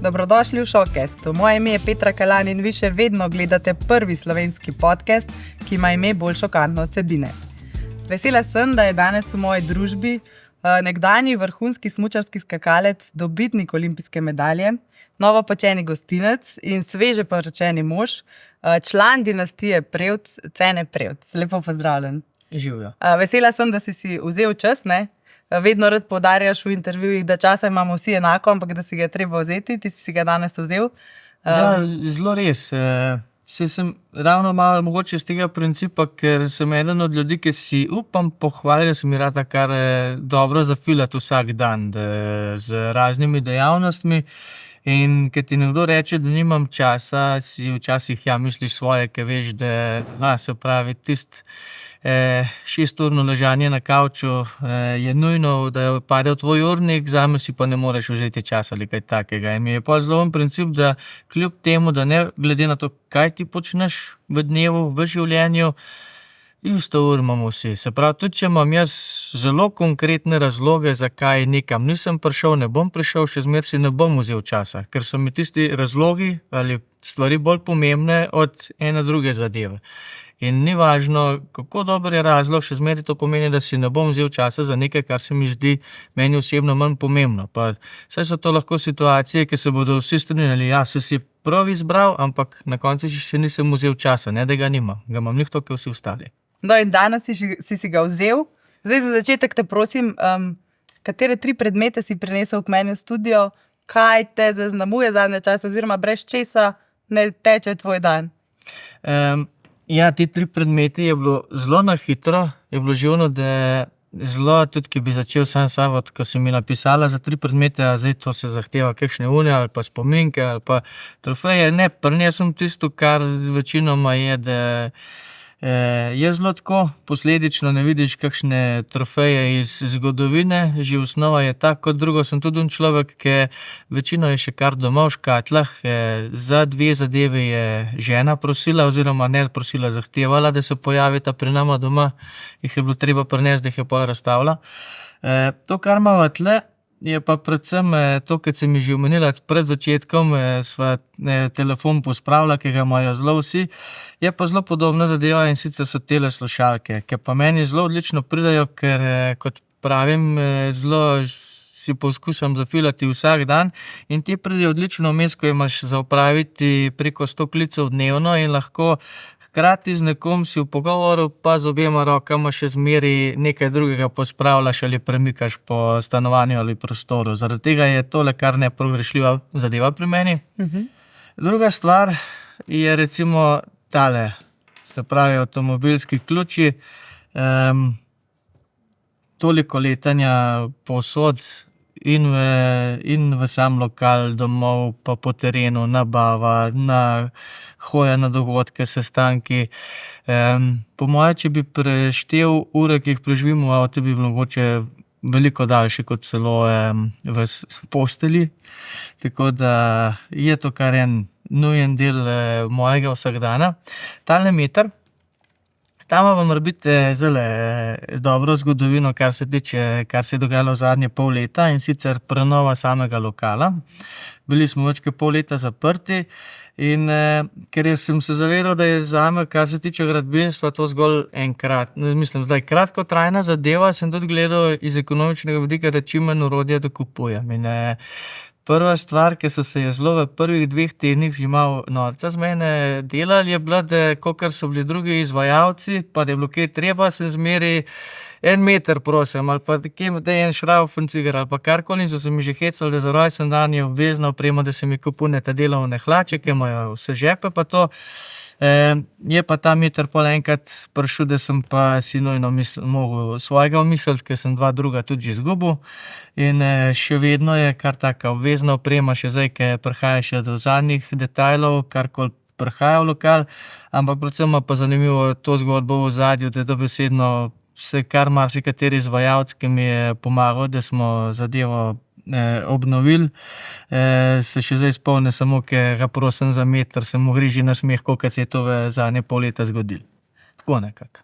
Dobrodošli v Showcastu. Moje ime je Petra Kalan in vi še vedno gledate prvi slovenski podcast, ki ima ime bolj šokantne vsebine. Vesela sem, da je danes v moji družbi nekdanji vrhunski smučarski skakalec, dobitnik olimpijske medalje, novopečeni gostinec in sveže poročeni mož, član dinastije Prevc, Cene Prevc. Lepo pozdravljen. Živjo. Vesela sem, da si vzel čas, ne? Vedno rad poudarjaš v intervjujih, da časa imamo vsi enako, ampak da si ga treba vzeti. Ti si ga danes vzel. Ja, zelo res. Se sem ravno malo mogoče z tega principa, ker sem eden od ljudi, ki si upam pohvaliti, da se mi rada kar dobro zafilati vsak dan z raznimi dejavnostmi. In ker ti nekdo reče, da nimam časa, si včasih misliš svoje, ker veš, da se pravi tisti 6-urno ležanje na kavču je nujno, da pade v tvoj urnik, zame si pa ne moreš vzeti časa ali kaj takega. In mi je pa zelo princip, da kljub temu, da ne glede na to, kaj ti počneš v dnevu, v življenju, isto ur imamo vsi. Se pravi, tudi če imam jaz zelo konkretne razloge, zakaj nekam nisem prišel, ne bom prišel, še zmeraj si ne bom vzel časa, ker so mi tisti razlogi ali stvari bolj pomembne od ene druge zadeve. In ni važno, kako dober je razlog, še zmeraj to pomeni, da si ne bom vzel časa za nekaj, kar se mi zdi meni osebno manj pomembno. Pa saj so to lahko situacije, ki se bodo vsi strinjali, se si prav izbral, ampak na koncu še nisem vzel časa, ne da ga nimam. Ga imam njih to, kot vsi ostali. No in danes si ga vzel. Zdaj za začetek te prosim, katere 3 predmete si prinesel k meni v studio, kaj te zaznamuje zadnje čase oziroma brez česa ne teče tvoj dan? Ti 3 predmeti je bilo zelo na hitro, je bilo živno, da zelo tudi, ki bi začel sam savod, ko si mi napisala za 3 predmete, a zdaj to se zahteva kakšne unije ali pa spominke ali pa trofeje. Ne, prinesem tisto, kar večinoma je, da je zelo tako, posledično ne vidiš kakšne trofeje iz zgodovine, že osnova je tak, kot drugo sem tudi človek, ki večino je še kar doma v škatlah, za 2 zadeve je žena prosila oziroma ne prosila, zahtevala, da se pojavita pri nama doma, jih je bilo treba prinesti, da jih je pol razstavila. To, kar imamo tle, je pa predvsem to, kot sem mi že omenila pred začetkom, sva telefon pospravila, ki ga imajo zelo vsi, je pa zelo podobna zadeva in sicer so tele slušalke, ki pa meni zelo odlično pridajo, ker kot pravim, zelo si poskušam zafilati vsak dan in ti pridejo odlično vmes, ko imaš za opraviti preko 100 klicev dnevno in lahko hkrati z nekom si v pogovoru, pa z obema rokama še zmeri nekaj drugega pospravljaš ali premikaš po stanovanju ali prostoru. Zaradi tega je tole kar nepogrešljiva zadeva pri meni. Druga stvar je recimo tale, se pravi avtomobilski ključi. Toliko letanja povsod in v sam lokal, domov, pa po terenu, nabava, hoja na dogodke, sestanki. Po moje, če bi preštel ure, ki jih preživim v avtu, bi bilo mogoče veliko daljši kot celo v posteli. Tako da je to kar en nujen del mojega vsakdana. Tale meter, tam vam mora biti zelo dobro zgodovino, kar se je dogajalo v zadnje pol leta, in sicer prenova samega lokala. Bili smo več kot pol leta zaprti in ker sem se zavedal, da je zame, kar se tiče gradbinstva, to zgolj zdaj kratkotrajna zadeva, sem tudi gledal iz ekonomičnega vidika, da čim manj orodja dokupujem. In prva stvar, ki so se je zelo v prvih 2 tednih že malo norca z mene delali, je bila, da kakor so bili drugi izvajalci, pa da je bilo kaj treba, sem zmeri 1 meter prosim, ali pa da je en šrauf in cigar, ali pa karkoli, in so se mi že hecali, da za rojsten dan je obvezna oprema, da se mi kupune te delovne hlače, ki imajo vse žepe, pa to. Je pa ta meter pol enkrat prišel, da sem pa si nujno mogel svojega omisliti, ker sem 2 druga tudi že izgubil. In še vedno je kar taka obvezna oprema, še zdaj, ki prihaja še do zadnjih detajlov, karkoli prihaja v lokal, ampak predvsem pa zanimivo to zgodbo v ozadju, da je dobesedno se kar marsikateri izvajalec, ki mi je pomagal, da smo zadevo obnovili, se še zdaj spomnim samo, ker ga prosim za meter, se mu griži na smeh, koliko se je to v zadnje pol leta zgodilo. Tako nekako.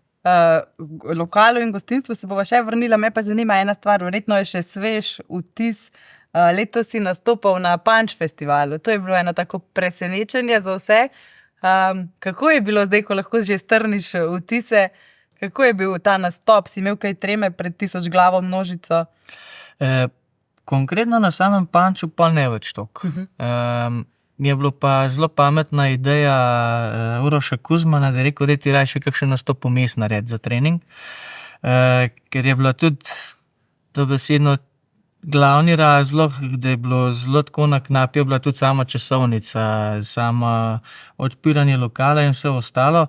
Lokalu in gostinstvu se bova še vrnila, me pa zanima ena stvar, verjetno je še svež vtis Letos si nastopal na Punch festivalu. To je bilo eno tako presenečenje za vse. Kako je bilo zdaj, ko lahko že strniš vtise? Kako je bil ta nastop? Si imel kaj treme pred 1000 glavo množico? Konkretno na samem Punchu pa ne več toliko. Je bilo pa zelo pametna ideja Uroša Kuzmana, da je rekel, da ti raje še kakšen nastop vmes naredi za trening. Ker je bila tudi dobesedno glavni razlog, da je bilo zelo tako na knap, je bila tudi sama časovnica, sama odpiranje lokala in vse ostalo.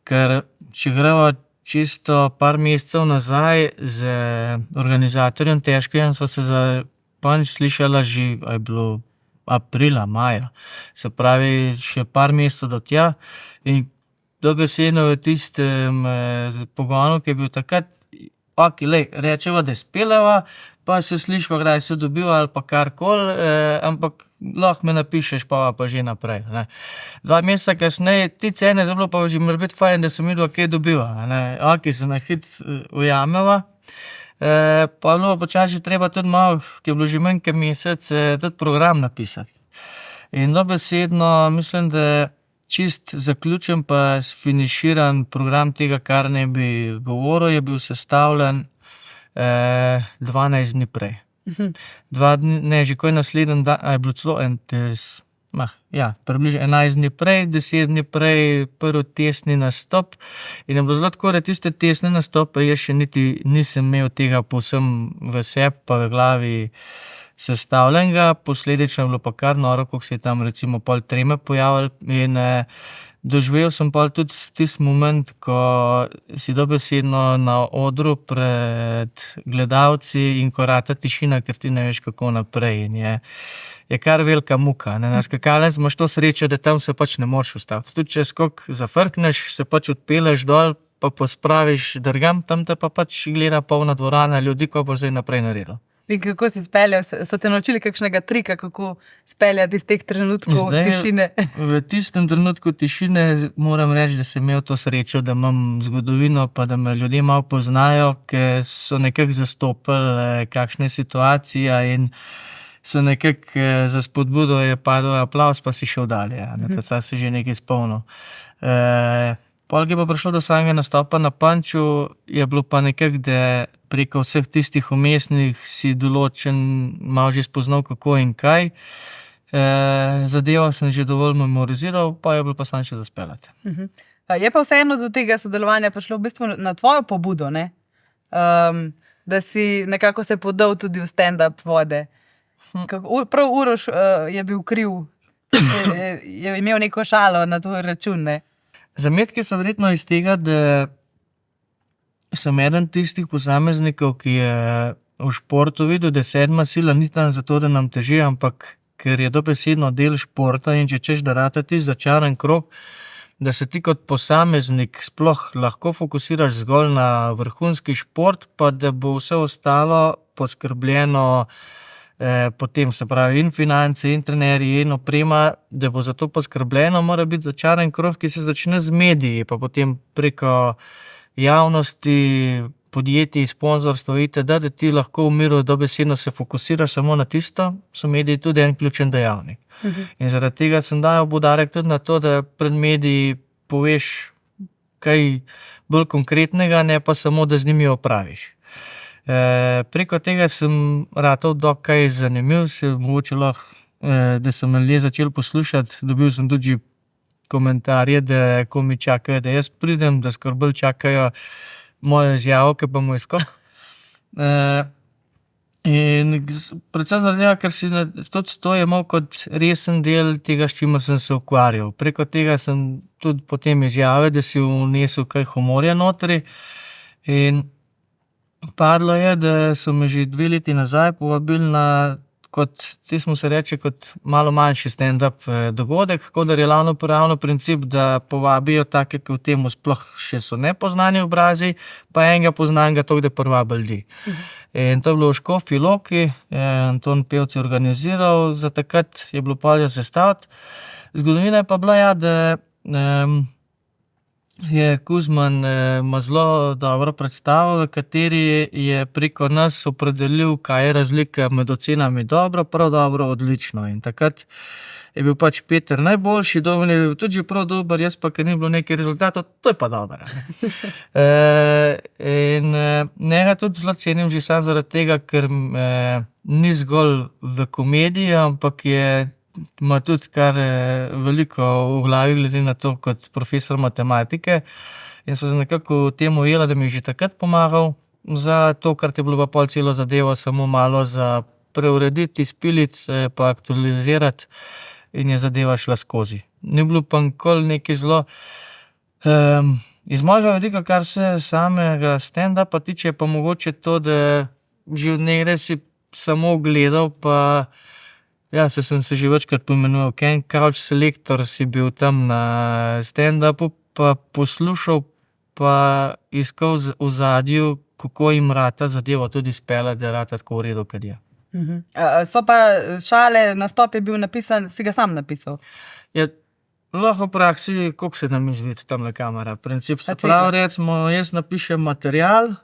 Ker če gremo čisto par mesecev nazaj z organizatorjem Težkem, sva se za Punch slišala že, a je bilo aprila, maja. Se pravi, še par mesecev do tja. In dobesedno v tistem pogonu, ki je bil takrat, rečeva, da spelava, pa se slišva, kdaj se dobiva ali pa karkoli, ampak lahko me napišeš, pa že naprej. 2 meseca kasneje, ti cene je bilo pa že mora biti fajn, da sem videla, kaj dobiva. Se na hit ujameva. Pa je bilo počasi treba tudi malo, ki je bilo že manj kot mesec, tudi program napisati. In dobesedno mislim, da čist zaključen pa sfiniširan program tega, kar ne bi govoril, je bil sestavljen 12 dni prej. 2 dni, že ko je naslednji dan, je bilo celo približno 11 dni prej, 10 dni prej prvi testni nastop. In je bilo zelo tako, da tiste testne nastope jaz še niti nisem imel tega povsem v sebi pa v glavi sestavljenega, posledično je bilo pa kar noro, koliko se je tam recimo pol treme pojavili in doživel sem pol tudi tisti moment, ko si dobesedno na odru pred gledalci in ko rata tišina, ker ti ne veš, kako naprej. In je kar velika muka. Na skakalnici imaš to srečo, da tam se pač ne moreš ustaviti. Tudi če skok zafrkneš, se pač odpeleš dol, pa pospraviš drgam, tam te pa pač gleda polna dvorana ljudi, ko bo zdaj naprej naredil. In kako si speljal? So te naučili kakšnega trika, kako speljati iz teh trenutkov tišine? V tistem trenutku tišine moram reči, da sem imel to srečo, da imam zgodovino, pa da me ljudje malo poznajo, ker so nekako zastopili kakšne situacije in so nekako za spodbudo je padel aplavz, pa si šel dalje. Tacaj se že nekaj spomnil. Pol, ki je pa prišlo do samega nastopa na Punchu, je bilo pa nekako, da preko vseh tistih vmesnih si določen malo že spoznal, kako in kaj. Zadevo sem že dovolj memoriziral, pa je bilo pa samo še zaspeljati. Je pa vseeno do tega sodelovanja prišlo v bistvu na tvojo pobudo, ne? Da si nekako se podal tudi v stand-up vode. Prav Uroš je bil kriv, je imel neko šalo na tvoj račun, ne? Zametki so verjetno iz tega, da sem eden tistih posameznikov, ki je v športu videl, da 7. sila ni tam zato, da nam teži, ampak ker je dobesedno del športa in če češ, da rata ti začaran krog, da se ti kot posameznik sploh lahko fokusiraš zgolj na vrhunski šport, pa da bo vse ostalo poskrbljeno potem, se pravi, in finance, in trenerji, in oprema, da bo za to poskrbljeno, mora biti začaran krog, ki se začne z mediji, pa potem preko javnosti, podjetij, sponzorstva itd., da ti lahko v miru dobesedno se fokusiraš samo na tisto, so mediji tudi en ključen dejavnik. In zaradi tega sem dajal poudarek tudi na to, da pred mediji poveš kaj bolj konkretnega, ne pa samo, da z njimi opraviš. Preko tega sem ratal dokaj zanimiv, se mogoče lahko, da so me ljudje začeli poslušati, dobil sem tudi komentarje, da ko mi čakajo, da jaz pridem, da skoraj bolj čakajo mojo izjavo, ki pa moj skok. In predvsem zaradi tega, ker si tudi to je imel kot resen del tega, s čimer sem se ukvarjal. Preko tega sem tudi potem izjave, da si vnesel kaj humorja notri in padlo je, da so me že 2 leti nazaj povabili na, kot tismo se reče, kot malo manjši stand-up dogodek, kodar je ravno princip, da povabijo take, ki v temu sploh še so nepoznani obrazi, pa enega poznanega toliko, da privabi ljudi. In to je bilo v Škofji Loki, Anton Pevc je organiziral, za takrat je bilo polje sestaviti. Zgodovina je pa bila, da je Kuzman ima zelo dobro predstavo, v kateri je preko nas opredelil, kaj je razlika med ocenami dobro, prav dobro, odlično. In takrat je bil pač Peter najboljši, Domen je bil tudi že prav dober, jaz pa, ker ni bilo nekaj rezultatov, to je pa dobro. In njega tudi zelo cenim že sam zaradi tega, ker ni zgolj v komediji, ampak ima tudi kar veliko v glavi, glede na to kot profesor matematike. In so se nekako temu ujela, da mi je že takrat pomagal za to, kar je bilo pa pol celo zadevo samo malo za preurediti, izpiliti, pa aktualizirati in je zadeva šla skozi. Ni bilo pa nikoli nekaj zelo. Iz mojega vidika, kar se samega stand-upa tiče, je pa mogoče to, da že od nekdaj si samo gledal, pa ja, sem se že večkrat poimenoval Ken Couch Selector, si bil tam na stand-upu, pa poslušal, pa iskal v ozadju, kako jim rata zadevo tudi spela, da rata tako v redu, kad je. So pa šale, nastop je bil napisan, si ga sam napisal? Ja, lahko v praksi, koliko se nam izvidi tamle kamera. Princip se pravi, recimo, jaz napišem material,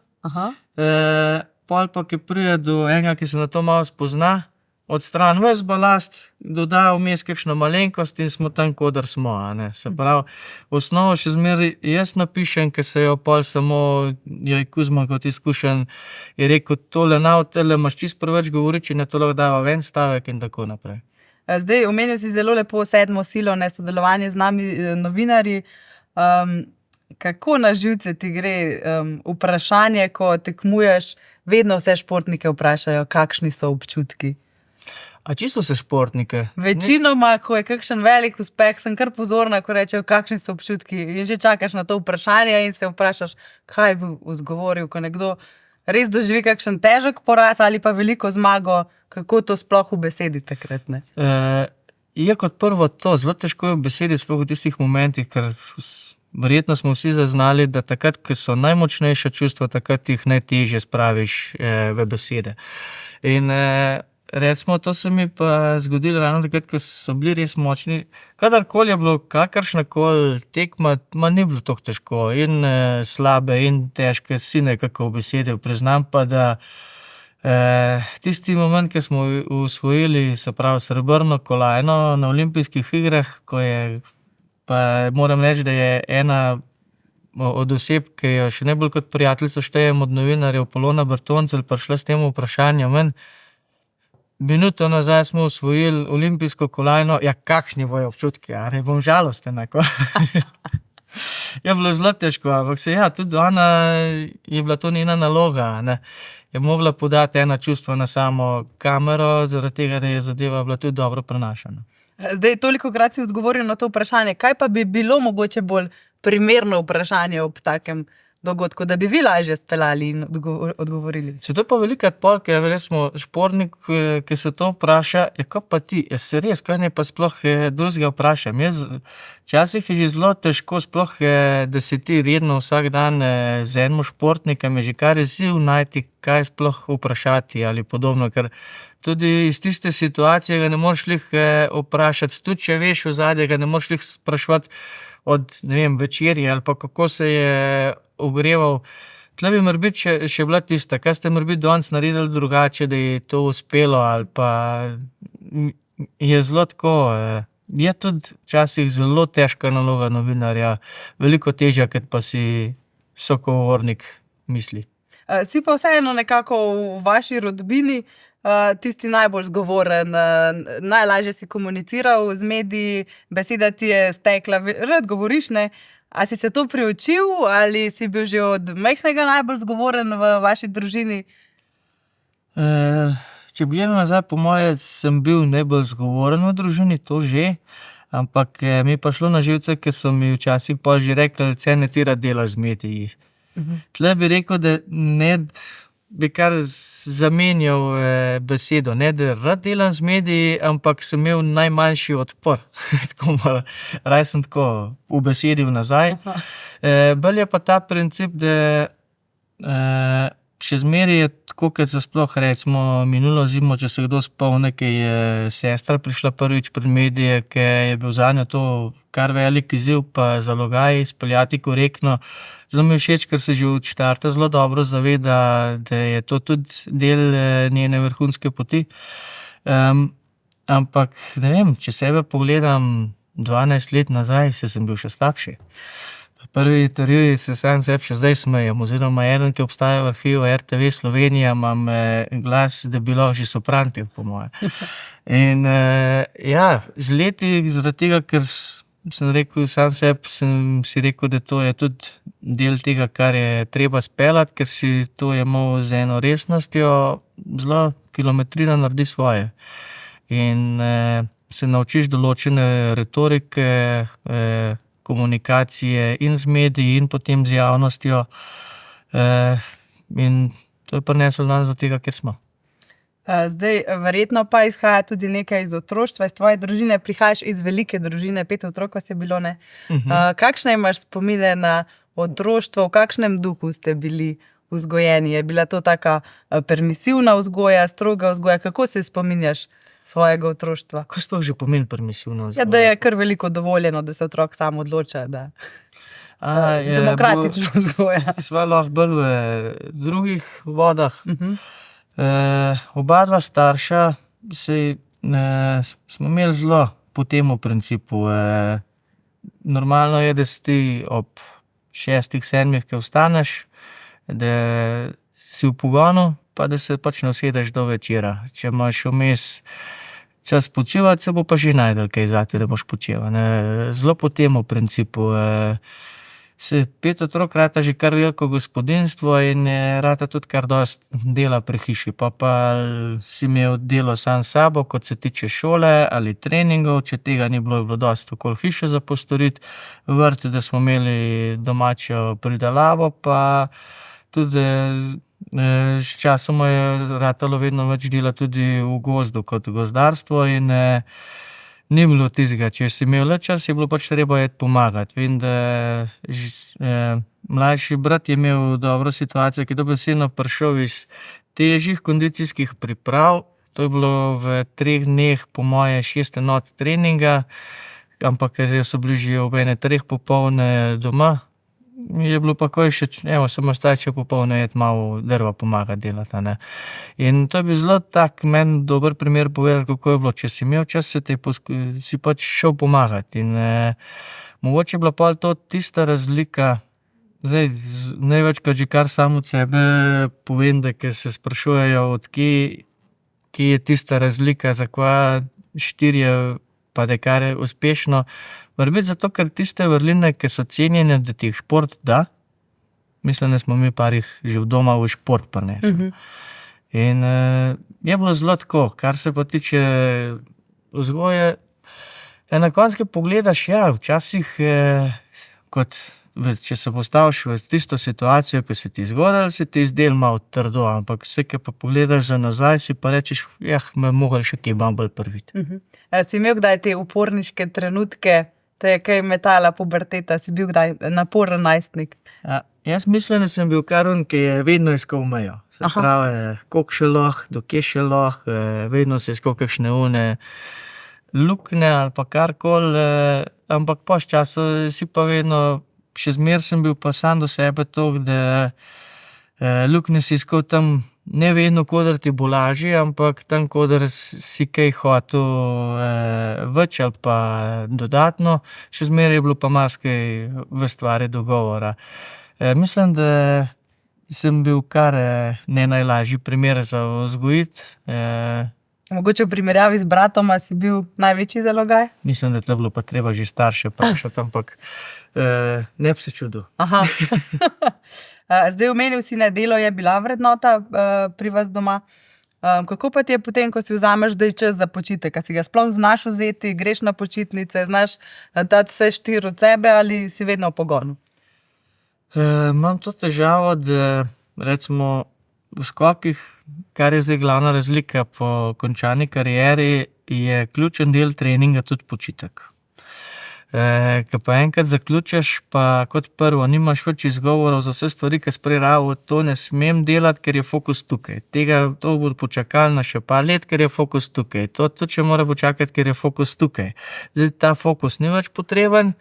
pol pa, ki pride do enega, ki se na to malo spozna, odstran ves balast, doda vmes kakšno malenkost in smo tam, kodar smo, a ne. Se pravi, v osnovo še zmeraj jaz napišem, ker se jo pol samo, je Kuzman kot izkušen, je rekel, tole tele imaš čisto preveč govori, če ne to lahko dava ven stavek in tako naprej. Zdaj, omenil si zelo lepo 7. silo, ne, sodelovanje z nami, novinarji. Kako na živce ti gre vprašanje, ko tekmuješ, vedno vse športnike vprašajo, kakšni so občutki? A čisto se športnike? Večinoma, ko je kakšen velik uspeh, sem kar pozorna, ko rečejo, kakšni so občutki, in že čakaš na to vprašanje in se vprašaš, kaj bi odgovoril, ko nekdo res doživi kakšen težek poraz ali pa veliko zmago, kako to sploh v besedi takrat, ne? Je kot prvo to, zelo težko je v besedi, sploh v tistih momentih, ker verjetno smo vsi zaznali, da takrat, ko so najmočnejša čustva, takrat jih najtežje spraviš v besede. In recimo, to se mi pa zgodilo ravno takrat, ko so bili res močni. Kadarkoli je bilo kakršnakoli tekma, ni bilo tako težko. In slabe in težke si nekako v besedi. Priznam pa, da tisti moment, ko smo osvojili, se pravi, srebrno kolajno na olimpijskih igrah, ko je, pa moram reči, da je ena od oseb, ki jo še najbolj kot prijateljico štejem od novinarjev, Polona Bertoncelj, prišla s tem vprašanjem ven. Minuto nazaj smo osvojili olimpijsko kolajno, ja, kakšni bojo občutki, a ne bom žalosten, ako. Je bilo zelo težko, ampak tudi ona je bila to njena naloga, ne. Je mogla podati ena čustva na samo kamero, zaradi tega, da je zadeva bila tudi dobro prenašana. Zdaj, tolikokrat si odgovoril na to vprašanje, kaj pa bi bilo mogoče bolj primerno vprašanje ob takem dogodku, da bi vi lažje speljali in odgovorili? Se to pa velikrat pol, ker recimo športnik, ki se to vpraša, je kaj pa ti, je se res, kaj ne pa sploh drugega vprašam. Včasih je že zelo težko sploh, da si ti redno vsak dan z enim športnikom, je že kar izziv najti, kaj sploh vprašati ali podobno, ker tudi iz tiste situacije ga ne moreš lih vprašati, tudi če veš ozadje, ga ne moreš lih spraševati od, ne vem, večerje ali pa kako se je ogreval. Tle bi morebiti še bila tista, kaj ste morebiti danes naredili drugače, da je to uspelo, ali pa je zelo tako, je tudi včasih zelo težka naloga novinarja, veliko težja, kot pa si sogovornik misli. Si pa vseeno nekako v vaši rodbini tisti najbolj zgovoren, najlažje si komuniciral z mediji, beseda ti je stekla, rad govoriš, ne? A si se to priučil ali si bil že od majhnega najbolj zgovoren v vaši družini? Če bi gledal nazaj, po moje sem bil najbolj zgovoren v družini, to že, ampak mi je pa šlo na živce, ker so mi včasih pa že rekli, ne ti rad delaš z mediji. Tle bi rekel, da ne bi kar zamenjal besedo, ne da rad delam z mediji, ampak sem imel najmanjši odpor. Raj sem tako ubesedil nazaj. Bolj je pa ta princip, da še zmeraj je tako, kot se sploh recimo minulo zimo, če se kdo spomni, ki je sestra prišla prvič pred medije, ki je bil zanjo to kar velik izziv, pa zalogaj izpeljati korektno. Zelo mi je všeč, ker se že od štarta zelo dobro zaveda, da je to tudi del njene vrhunske poti. Ampak ne vem, če sebe pogledam 12 let nazaj, sem bil še slabši. Prvi intervjuji se sam sebi še zdaj smejem, oziroma eden, ki obstaja v arhivu RTV Slovenija, imam glas, da bi lahko že sopran pil, po moje. In z leti, zaradi tega, ker sem rekel, sam sebi sem si rekel, da to je tudi del tega, kar je treba speljati, ker si to jemal z eno resnostjo, zelo kilometrina naredi svoje. In se naučiš določene retorike, komunikacije in z mediji in potem z javnostjo. In to je prineslo nas do tega, kjer smo. Zdaj, verjetno pa izhaja tudi nekaj iz otroštva, iz tvoje družine, prihajaš iz velike družine, 5 otrok vas je bilo, ne? Kakšne imaš spomine na otroštvo, v kakšnem duhu ste bili vzgojeni? Je bila to taka permisivna vzgoja, stroga vzgoja? Kako se spominjaš svojega otroštva? Kaj sploh že pomeni permisivno vzgoja? Ja, da je kar veliko dovoljeno, da se otrok sam odloča, da demokratično vzgoja. Sva lahko bolj v drugih vodah. Oba dva starša smo imeli zelo po tem principu. Normalno je, da si ti ob 6-7, ki vstaneš, da si v pogonu, pa da se pač ne usedeš do večera. Če imaš vmes čas počivati, se bo pa že najdel kaj zate, da boš počival. Zelo po tem principu. 5 otrok rata že kar veliko gospodinstvo in rata tudi kar dosti dela pri hiši. Pa si imel delo sam s sabo, kot se tiče šole ali treningov, če tega ni bilo, je bilo dosti okoli hiše za postoriti. Vrti, da smo imeli domačo pridelavo, pa tudi s časom je ratalo vedno več dela tudi v gozdu kot gozdarstvo in ni bilo tistega. Če si imel le čas, je bilo pač treba iti pomagati. Vem, da mlajši brat je imel dobro situacijo, ki je dobesedno prišel iz težjih kondicijskih priprav. To je bilo v 3 dneh, po moje 6 enot treninga, ampak ker so bili že ob 3 popoldne doma, je bilo pa kaj še, samo starče popoldne je malo drva pomagati delati. In to je bil zelo tak meni dober primer povedati, kako je bilo. Če si imel čas, si pač šel pomagati. In mogoče je bila pa to tista razlika. Zdaj, največkrat že kar samo od sebe povem, da ker se sprašujejo, od kje je tista razlika, zakaj 4 pa da kar je uspešno. Mora biti zato, ker tiste vrline, ki so cenjene, da ti jih šport da, mislim, da smo mi par jih že v doma v šport prinesli. In je bilo zelo tako, kar se pa tiče vzgoje, na koncu pogledaš, včasih če se postaviš v tisto situacijo, ko se ti zgodilo, se ti zdelo malo trdo, ampak vse, ki pa pogledaš za nazaj, si pa rečeš, me mogli še kaj bolj prviti. Si imel kdaj te uporniške trenutke, te je kaj metala puberteta, si bil kdaj naporen najstnik? Jaz mislim, da sem bil kar on, ki je vedno iskal mejo. Se pravi, koliko še lahko, do kje še lahko, vedno se iskal kakšne luknje ali pa karkoli, ampak po času si pa vedno, še zmeraj sem bil pa sam do sebe toliko, da luknje si iskal tam, ne vedno, kodar ti bo lažje, ampak tam, kodar si kaj hotel več ali pa dodatno, še zmeraj je bilo pa marsikaj v stvari dogovora. Mislim, da sem bil kar ne najlažji primer za vzgojiti. Mogoče v primerjavi z bratoma si bil največji zalogaj? Mislim, da to bilo pa treba že starše vprašati, ampak ne bi se čudil. Zdaj omenil si, delo je bila vrednota pri vas doma. Kako pa ti je potem, ko si vzameš zdaj čas za počitek? A si ga sploh znaš vzeti, greš na počitnice, znaš dati vse 4 od sebe ali si vedno v pogonu? Imam to težavo, da recimo v skokih, kar je zdaj glavna razlika po končani karieri, je ključen del treninga tudi počitek. Ko pa enkrat zaključiš, pa kot prvo, nimaš več izgovorov za vse stvari, ki si prej rabil, to ne smem delati, ker je fokus tukaj. To bo počakalo na še par let, ker je fokus tukaj. To tudi še mora počakati, ker je fokus tukaj. Zdaj ta fokus ni več potreben,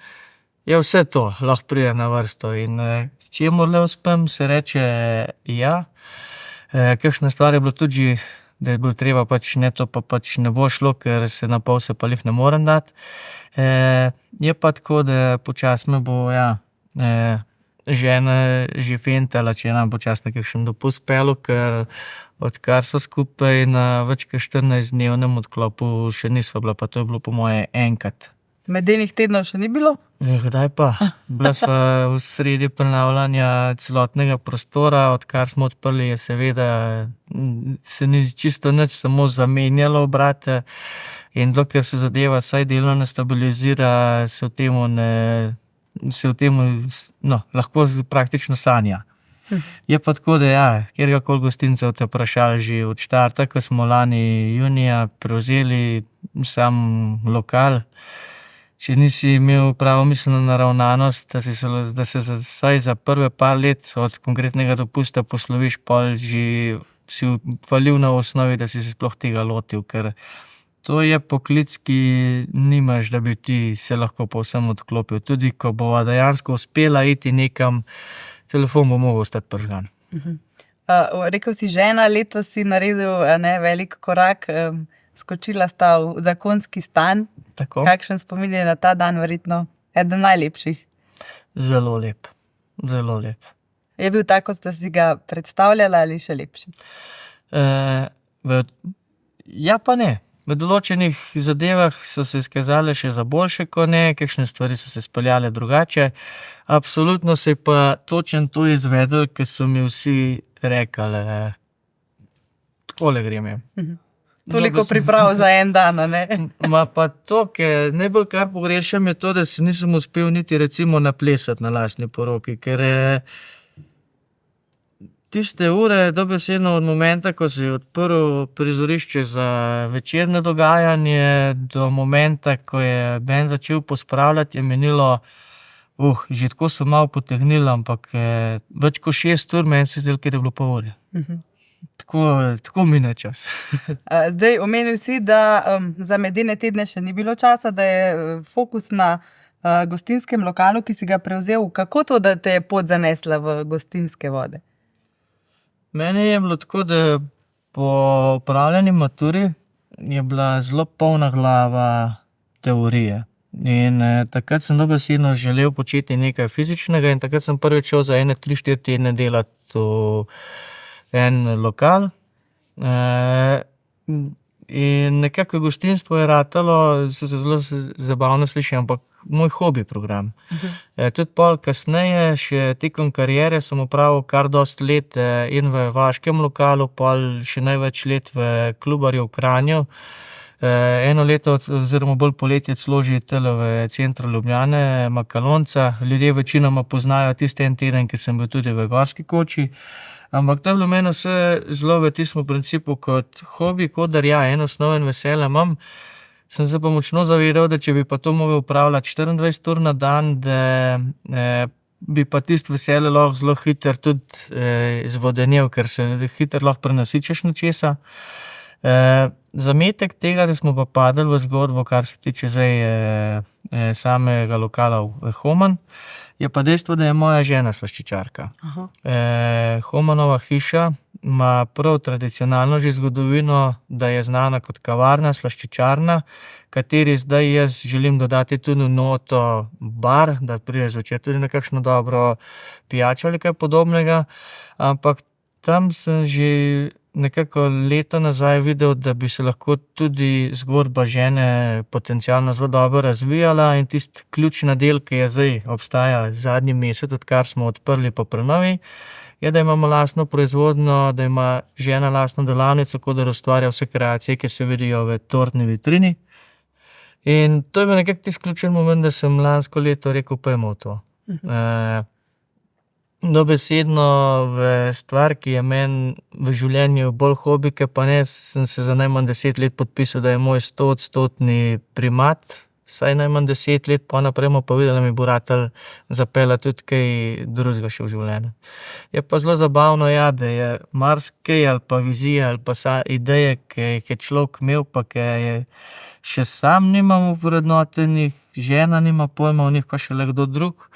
je vse to, lahko pride na vrsto. In čemu le uspem, se reče ja. Kakšna stvar je bilo tudi že, da je bilo treba ne, to pa ne bo šlo, ker se na pol se pa lih ne morem dati. Je pa tako, da počasi me bo, žena že fentala, če nam počasi na kakšen dopust pelil, ker odkar sva skupaj na več kot 14-dnevnem odklopu še nisva bila, pa to je bilo po moje enkrat. Medenih tednov še ni bilo? Kdaj pa? Bila sva v sredi prenavljanja celotnega prostora, odkar smo odprli, je seveda se ni čisto nič, samo zamenjalo obrate. In dokler se zadeva vsaj delno ne stabilizira, se o tem lahko praktično sanja. Je pa tako, da kjerkoli gostincev te vprašali že od štarta, ko smo lani junija prevzeli sam lokal. Če nisi imel pravo miselno naravnanost, da se vsaj za prve par let od konkretnega dopusta posloviš, pol že si valil na osnovi, da si se sploh tega lotil, ker to je poklic, ki nimaš, da bi ti se lahko povsem odklopil. Tudi ko bova dejansko uspela iti nekam, telefon bo mogel ostati prižgan. Rekel si žena, letos si naredil velik korak, skočila sta v zakonski stan. Tako. Kakšen spomin je na ta dan, verjetno eden najlepših? Zelo lep, zelo lep. Je bil tako, kot ste si ga predstavljala, ali še lepši? Ja pa ne. V določenih zadevah so se izkazale še za boljše, kot ne, kakšne stvari so se speljale drugače. Absolutno se je pa točno to izvedel, ker so mi vsi rekli, takole grem je. Toliko priprav za en dan, ne? Ma pa to, ker najbolj kar pogrešam, je to, da si nisem uspel niti recimo naplesati na lastni poroki, ker tiste ure, dobesedno od momenta, ko si odprl prizorišče za večerno dogajanje, do momenta, ko je bend začel pospravljati, je minilo, že tako so malo potegnili, ampak več kot 6 ur, meni se zdelo, ker je bilo pol ure. Tako mine čas. Zdaj, omenil si, da za medene tedne še ni bilo časa, da je fokus na gostinskem lokalu, ki si ga prevzel. Kako to, da te je pot zanesla v gostinske vode? Meni je bilo tako, da po opravljeni maturi je bila zelo polna glava teorije. In takrat sem dobesedno želel početi nekaj fizičnega in takrat sem prvič šel za 3-4 tedne delati v en lokal. In nekako gostinstvo je ratalo, se zelo zabavno sliši, ampak moj hobi program. Tudi pol kasneje, še tekom kariere, sem opravil kar dosti let in v vaškem lokalu, pol še največ let v Klubarju v Kranju. Eno leto oziroma bolj poletje celo že tule v centru Ljubljane, Makalonca. Ljudje večinoma poznajo tisti en teden, ki sem bil tudi v Gorski koči. Ampak to je bilo meni vse zelo v tistem principu kot hobi, kot da en osnoven veselje imam. Sem se pa močno zavedal, da če bi pa to mogel upravljati 24 ur na dan, da bi pa tisto veselje lahko zelo hitro tudi izvodenel, ker se hitro lahko prenasičeš nečesa. Zametek tega, da smo pa padli v zgodbo, kar se tiče zdaj samega lokala v Homan, je pa dejstvo, da je moja žena slaščičarka. Homanova hiša ima prav tradicionalno že zgodovino, da je znana kot kavarna, slaščičarna, kateri zdaj jaz želim dodati tudi noto bar, da prideš zvečer tudi na kakšno dobro pijačo ali kaj podobnega, ampak tam sem že nekako leto nazaj videl, da bi se lahko tudi zgodba žene potencialno zelo dobro razvijala in tisti ključni del, ki je zdaj obstaja zadnji mesec, odkar smo odprli po prenovi, je, da imamo lastno proizvodnjo, da ima žena lastno delavnico, kot da ustvarja vse kreacije, ki se vidijo v tortni vitrini. In to je bil nekako tisti ključen moment, da sem lansko leto rekel, pojmo to. Dobesedno v stvar, ki je meni v življenju bolj hobi, pa ne, sem se za najmanj 10 let podpisal, da je moj 100-odstotni primat, saj najmanj 10 let po naprej mu pa videl, da mi bo ratal zapeljati tudi kaj drugega še v življenju. Je pa zelo zabavno, ja, da je marsikaj ali pa vizija ali pa ideje, ki je človek imel, pa ki je še sam nimam vrednotenih, žena nima pojma o njih, ko še le kdo drug,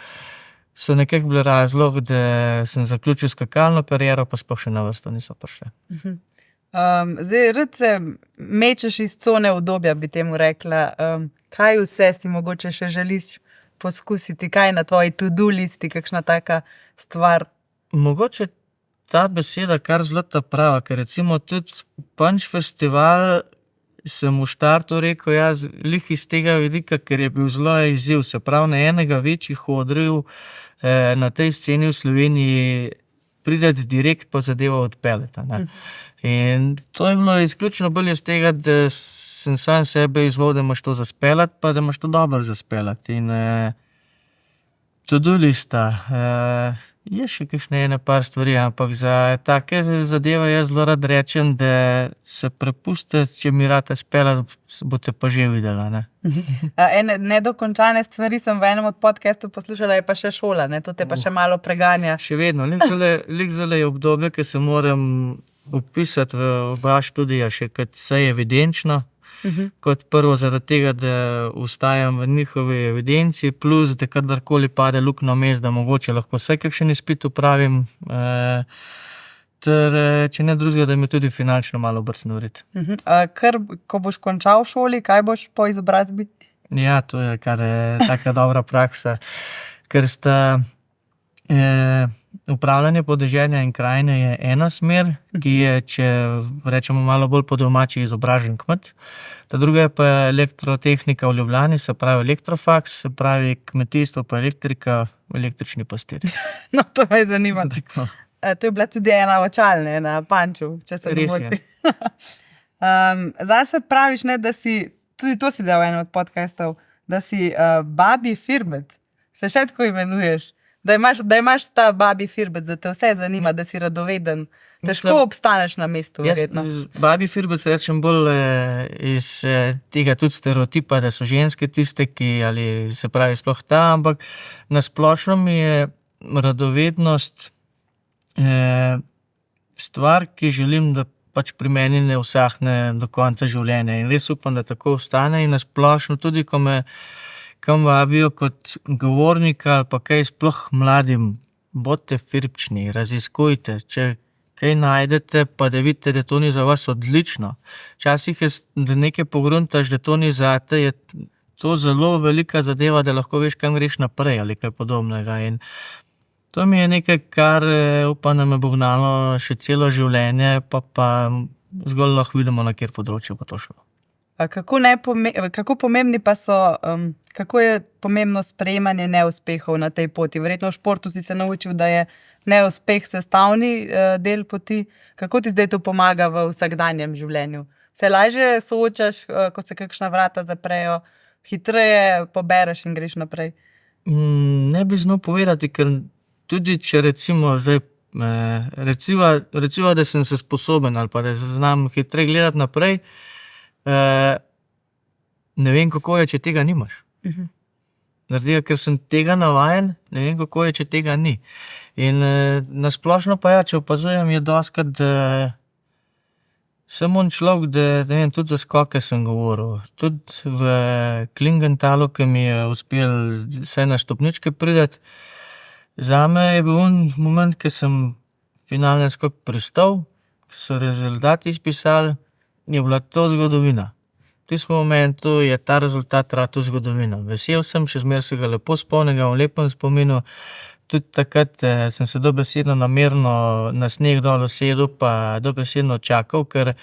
so nekako bili razlog, da sem zaključil skakalno kariero, pa sploh še na vrsto niso prišle. Zdaj, rad se mečeš iz cone udobja, bi temu rekla. Kaj vse si mogoče še želiš poskusiti? Kaj je na tvoji to-do listi, kakšna taka stvar? Mogoče ta beseda kar zelo ta prava, ker recimo tudi Punch festival sem v štartu rekel, jaz lih iz tega vidika, ker je bil zelo izziv, se pravi na enega večjih odrov na tej sceni v Sloveniji prideti direkt pa zadevo odpeljati. In to je bilo izključno bolj iz tega, da sem sam sebe izvolil, da imaš to zaspeljati, pa da imaš to dobro zaspeljati. In to-do lista, je še kakšne ene par stvari, ampak za take zadeve jaz zelo rad rečem, da se prepusti, če mi rata speljati, boste pa že videla, ne. Ene nedokončane stvari sem v enem od podcastov poslušala, je pa še šola, ne, to te pa še malo preganja. Še vedno, lik zale je obdobje, ki se moram upisati v oba študija še kot vse evidenčno, kot prvo zaradi tega, da ostajam v njihovi evidenci, plus da kadarkoli pade luknja vmes, da mogoče lahko vsaj kakšen izpit opravim, ter če ne drugega, da mi tudi finančno malo brcne urit. Ko boš končal v šoli, kaj boš po izobrazbi? Ja, to je kar taka dobra praksa, ker sta upravljanje podeželja in krajine je ena smer, ki je, če rečemo malo bolj po domači, izobražen kmet. Ta druga je pa elektrotehnika v Ljubljani, se pravi elektrofaks, se pravi kmetijstvo pa elektrika, električni pastir. No, to me zanima. To je bila tudi ena očalne na Punchu, če se ne motim. Zdaj se praviš, ne, da si, tudi to si dal v enem od podcastov, da si babi firbec. Se še tako imenuješ? Da imaš ta babi firbec, da te vse zanima, da si radoveden. Težko obstaneš na mestu, verjetno. Jaz babi firbec rečem bolj iz tega tudi stereotipa, da so ženske tiste, ki ali se pravi sploh ta, ampak na splošno mi je radovednost stvar, ki želim, da pač pri meni ne usahne do konca življenja. In res upam, da tako ostane in na splošno tudi, ko me kam vabijo kot govornika ali pa kaj sploh mladim, bodite firpčni, raziskujte, če kaj najdete, pa da vidite, da to ni za vas odlično. Včasih je, da nekaj pogruntaš, da to ni zate, je to zelo velika zadeva, da lahko veš, kam greš naprej ali kaj podobnega. In to mi je nekaj, kar upam, da me bo gnalo še celo življenje, pa zgolj lahko vidimo, na kjer področju bo to šlo. Kako pomembni pa so, kako je pomembno sprejemanje neuspehov na tej poti? Verjetno v športu si se naučil, da je neuspeh sestavni del poti. Kako ti zdaj to pomaga v vsakdanjem življenju? Se lažje soočaš, ko se kakšna vrata zaprejo, hitreje pobereš in greš naprej? Ne bi znal povedati, ker tudi če recimo zdaj, recimo, da sem se sposoben ali pa da znam hitreje gledati naprej, ne vem, kako je, če tega nimaš. Zaradi tega, ker sem tega navajen, ne vem, kako je, če tega ni. In na splošno pa ja, če opazujem, je dostikrat, da sem on človek, da ne vem, tudi za skoke sem govoril. Tudi v Klingentalu, ki mi je uspel vsaj na stopničke priti, zame je bil on moment, ko sem finalni skok pristal, ko so rezultati izpisali, je bila to zgodovina. V tistem momentu je ta rezultat ratal zgodovina. Vesel sem, še zmeraj se ga lepo spomnim, v lepem spominu. Tudi takrat sem se dobesedno namerno na sneg dol usedel, pa dobesedno čakal, ker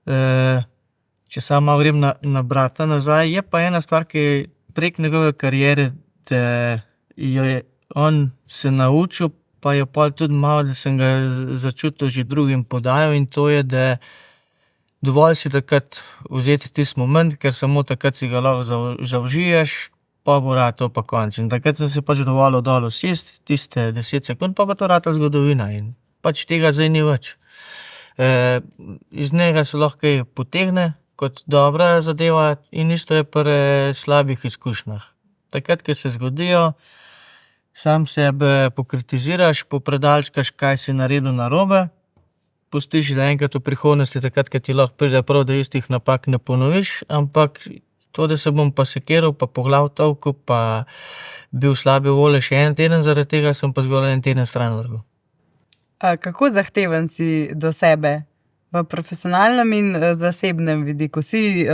če samo grem na brata nazaj, je pa ena stvar, ki je prek njegove kariere, da jo je on se naučil, pa je pol tudi malo, da sem ga začutil že drugim podajal, in to je, da dovolj si takrat vzeti tisti moment, ker samo takrat si ga lahko zaužiješ, pa bo ratal pa konc. In takrat sem se pač dovolil dol usesti, tiste 10 sekund, pa to rata zgodovina in pač tega zdaj ni več. Iz njega se lahko kaj potegne, kot dobra zadeva in isto je pri slabih izkušnjah. Takrat, ko se zgodijo, sam sebe pokritiziraš, popredalčkaš, kaj si naredil narobe, pustiš za enkrat v prihodnosti, takrat, ko ti lahko pride prav, da istih napak ne ponoviš, ampak to, da se bom pa sekiral, pa po glav tolkel, pa bil slabe volje še en teden, zaradi tega sem pa zgolj en teden stran vrgel. Kako zahteven si do sebe v profesionalnem in zasebnem vidiku? Si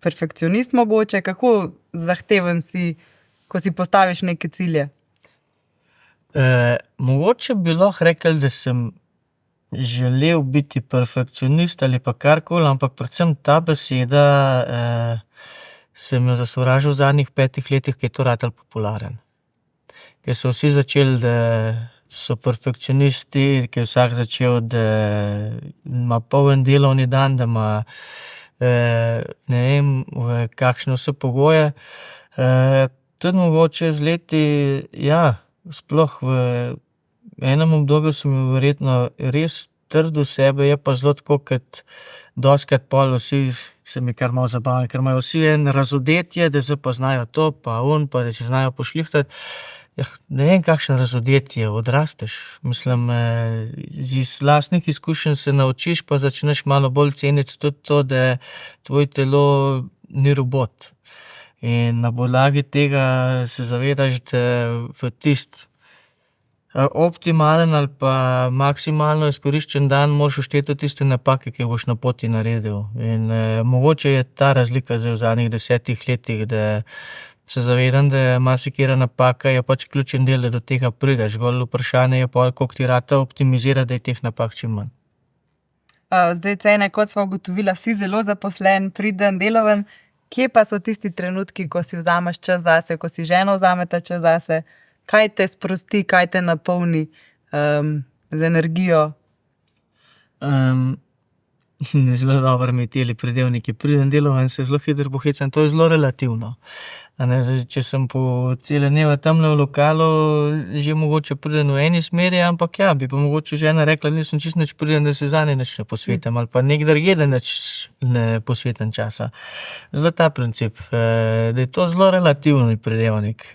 perfekcionist mogoče? Kako zahteven si, ko si postaviš neke cilje? Mogoče bi lahko rekel, da sem želel biti perfekcionist ali pa karkoli, ampak predvsem ta beseda sem jo zasovražil v zadnjih 5 letih, ki je to ratalo popularen. Ker so vsi začeli, da so perfekcionisti, ker je vsak začel, da ima poln delovni dan, da ima ne vem, kakšne vse pogoje. Tudi mogoče z leti, ja, sploh v enem obdobju sem verjetno res trdo sebe, je pa zelo tako, kot dostikrat pol vsi se mi kar malo zabavno, ker imajo vsi en razodetje, da zdaj pa znajo to, pa pa da si znajo pošlihtati. Ne vem, kakšen razodetje, odrasteš. Mislim, iz lastnih izkušenj se naučiš, pa začneš malo bolj ceniti tudi to, da tvoj telo ni robot. In na podlagi tega se zavedaš, da v tisti optimalen ali pa maksimalno izkoriščen dan moraš všteti tudi tiste napake, ki boš na poti naredil. In mogoče je ta razlika zdaj v zadnjih 10 letih, da se zavedam, da marsikera napaka je pač ključen del, da do tega prideš. Zgolj vprašanje je pa, koliko ti rata optimizira, da je teh napak čim manj. Zdaj, Cene, kot sva ugotovila, si zelo zaposlen, priden, deloven. Kje pa so tisti trenutki, ko si vzameš čas zase, ko si žena vzameta čas zase? Kaj te sprosti, kaj te napolni z energijo? Zelo dobro mi teli pridevniki. Priden, deloven, se zelo hitro pohecam. To je zelo relativno. Če sem po cele dneve tamle v lokalu, že mogoče priden v eni smeri, ampak ja, bi pa mogoče žena rekla, nisem čisto nič priden, da se zanje nič ne posvetim, ali pa nekdar je, da nič ne posvetim časa. Zelo ta princip, da je to zelo relativni pridevnik.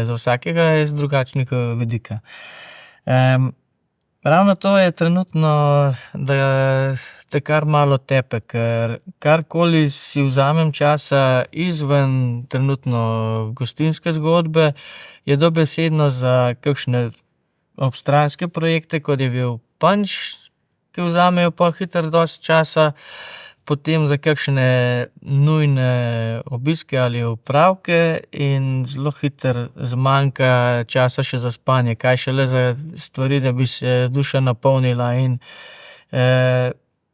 Za vsakega je z drugačnega vidika. Ravno to je trenutno, da te kar malo tepe, ker karkoli si vzamem časa izven trenutno gostinske zgodbe, je dobesedno za kakšne obstranske projekte, kot je bil Punch, ki vzamejo pol hitro dosti časa, potem za kakšne nujne obiske ali opravke in zelo hitro zmanjka časa še za spanje, kaj šele za stvari, da bi se duša napolnila in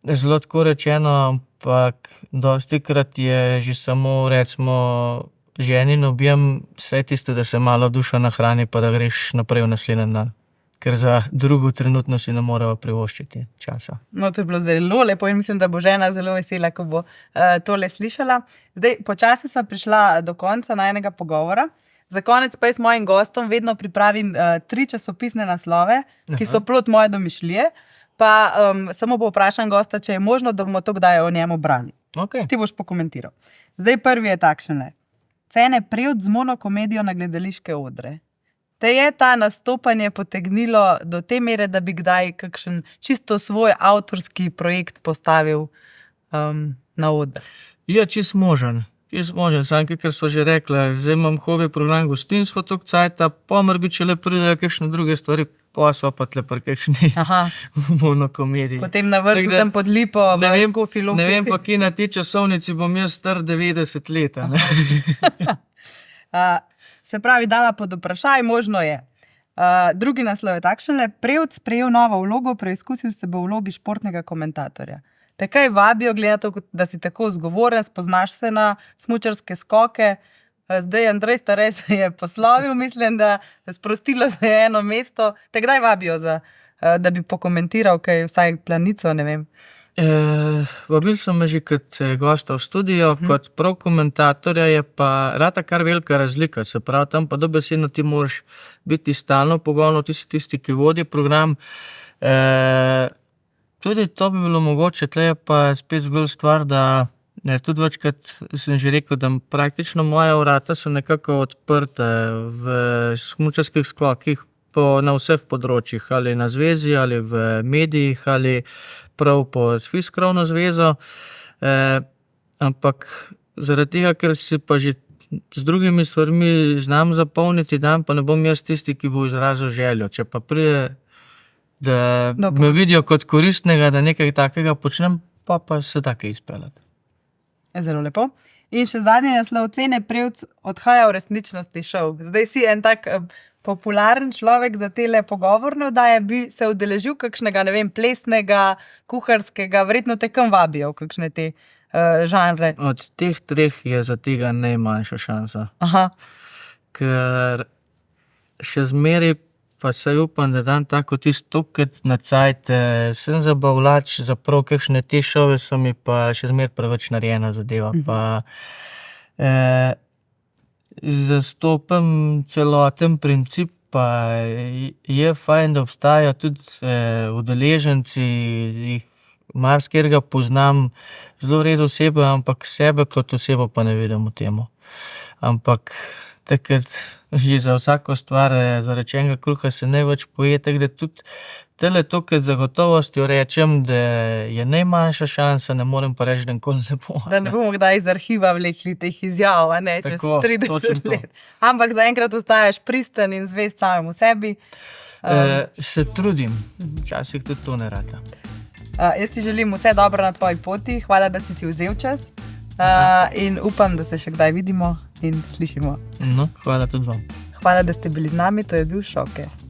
zelo tako rečeno, ampak dostikrat je že samo recimo ženin objem vse tisto, da se malo duša nahrani, pa da greš naprej v naslednji dan. Ker za drugo trenutno si ne moreva privoščiti časa. No, to je bilo zelo lepo in mislim, da bo žena zelo vesela, ko bo tole slišala. Zdaj, počasi sva prišla do konca najinega pogovora. Za konec pa jaz mojim gostom vedno pripravim 3 časopisne naslove, ki so plod moje domišljije, pa samo povprašam gosta, če je možno, da bomo to kdaj o njemu brali. Okay. Ti boš pokomentiral. Zdaj prvi je takšen. Cene, prevod z monokomedijo na gledališke odre. Te je ta nastopanje potegnilo do te mere, da bi kdaj kakšen čisto svoj avtorski projekt postavil na oder? Ja, čisto možen. Sam, ker smo že rekli, zdaj imam hobi program gostinstvo toliko cajta, pomrbi, če le pridejo kakšne druge stvari, pa sva pa tle pri kakšni monokomediji. Potem na vrhu tam pod lipo, v Kofilopi. Ne vem pa, kje na ti časovnici bom jaz star 90 let. Se pravi, dala pod vprašaj, možno je. Drugi naslov je takšen, prevod sprejel novo vlogo, preizkusil se bo v vlogi športnega komentatorja. Te kaj vabijo, gledate, da si tako zgovoren, spoznaš se na smučarske skoke. Zdaj Andrej Stare se je poslovil, mislim, da sprostilo se je eno mesto. Te kdaj vabijo, da bi pokomentiral kaj, vsaj planico, ne vem? Vabil so me že kot gosta v studio, kot prav komentatorja je pa rata kar velika razlika, se pravi, tam pa dobesedno ti moraš biti stalno v pogonu, ti si tisti, ki vodi program. Tudi to bi bilo mogoče, tle je pa spet zgolj stvar, da Ne, tudi večkrat sem že rekel, da praktično moja vrata so nekako odprta v smučarskih skokih na vseh področjih, ali na zvezi, ali v medijih, ali prav pod Fiskrovno zvezo. Ampak zaradi tega, ker si pa že z drugimi stvarmi znam zapolniti dan, pa ne bom jaz tisti, ki bo izrazil željo. Če pa pride, da me vidijo kot koristnega, da nekaj takega počnem, pa se tako izpeljati. Zelo lepo. In še zadnji naslov, Cene Prevc odhaja v resničnosti šov. Zdaj si en tak popularen človek za tele pogovorne oddaje, bi se udeležil kakšnega, ne vem, plesnega, kuharskega, verjetno te kam vabijo v kakšne te žanre. Od teh treh je za tega najmanjša šansa. Aha. Ker še zmeraj pa se upam, da dan tako tisto tokrat na cajt sem zabavljač, za prav kakšne te šove so mi pa še zmeraj preveč narejena zadeva. Pa zastopam celoten princip, pa je fajn, da obstajajo tudi udeleženci, jih marsikatera poznam zelo redo osebe, ampak sebe kot osebo pa ne vidim v temu. Ampak takrat že za vsako stvar zarečenega kruha se največ poje, tako da tudi tele tokrat zagotovostjo rečem, da je najmanjša šansa, ne morem pa reči, da nikoli ne bo. Da ne bomo kdaj iz arhiva vlekli teh izjav, a ne, čez 30 let. Ampak zaenkrat ostaješ pristen in zvest samemu sebi. Se trudim, včasih tudi to ne rata. Jaz ti želim vse dobro na tvoji poti, hvala, da si vzel čas in upam, da se še kdaj vidimo in slišimo. No, hvala tudi vam. Hvala, da ste bili z nami, to je bil Šovcast.